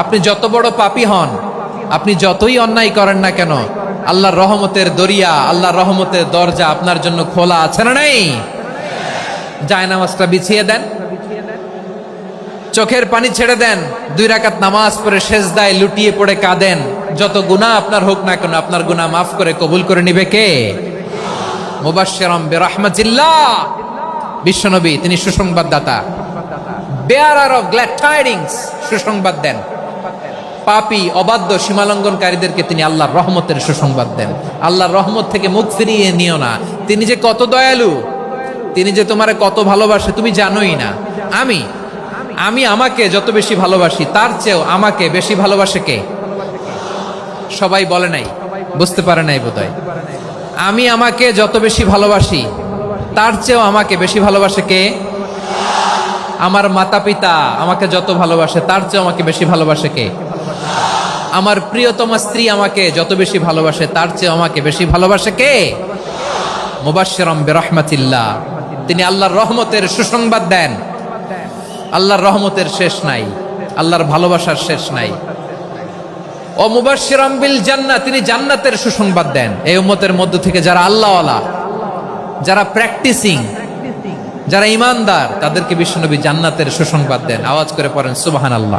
আপনি যত বড় পাপী হন, আপনি যতই অন্যায় করেন না কেন, আল্লাহর রহমতের দরিয়া, আল্লাহর রহমতের দরজা আপনার জন্য খোলা আছে না নেই? জায়নামাজটা বিছিয়ে দেন, চোখের পানি ছেড়ে দেন, 2 রাকাত নামাজ পড়ে সেজদায় লুটিয়ে পড়ে কাঁদেন। যত গুনাহ আপনার হোক না কেন, আপনার গুনাহ মাফ করে কবুল করে নিবে কে? মুবাশশিরাম বিরহমাতিল্লাহ। বিশ্বনবী তিনি সুসংবাদদাতা, বেয়ারার অফ গ্ল্যাড টাইডিংস, সুসংবাদ দেন। পাপী অবাধ্য সীমালঙ্ঘনকারীদেরকে তিনি আল্লাহর রহমতের সুসংবাদ দেন। আল্লাহর রহমত থেকে মুখ ফিরিয়ে নিও না। তিনি যে কত দয়ালু, তিনি যে তোমারে কত ভালোবাসে তুমি জানোই না। আমি আমাকে যত বেশি ভালোবাসি তার চেয়েও আমাকে বেশি ভালোবাসে কে? সবাই বলে নাই, বুঝতে পারে নাই বোধহয়। আমি আমাকে যত বেশি ভালোবাসি তার চেয়েও আমাকে বেশি ভালোবাসে কে? আমার মাতা পিতা আমাকে যত ভালোবাসে তার চেয়েও আমাকে বেশি ভালোবাসে কে? আমার প্রিয়তমা স্ত্রী আমাকে যত বেশি ভালোবাসে তার চেয়ে আমাকে বেশি ভালোবাসে কে? মুবাশশিরাম বিরহমাতিল্লাহ। তিনি আল্লাহর রহমতের সুসংবাদ দেন। আল্লাহর রহমতের শেষ নাই, আল্লাহর ভালোবাসার শেষ নাই। ও মুবাশশিরাম বিল জান্নাহ, তিনি জান্নাতের সুসংবাদ দেন। এই উম্মতের মধ্য থেকে যারা আল্লাহওয়ালা, যারা প্র্যাকটিসিং, যারা ঈমানদার, তাদেরকে বিশ্বনবী জান্নাতের সুসংবাদ দেন। আওয়াজ করে পড়েন সুবহানাল্লাহ।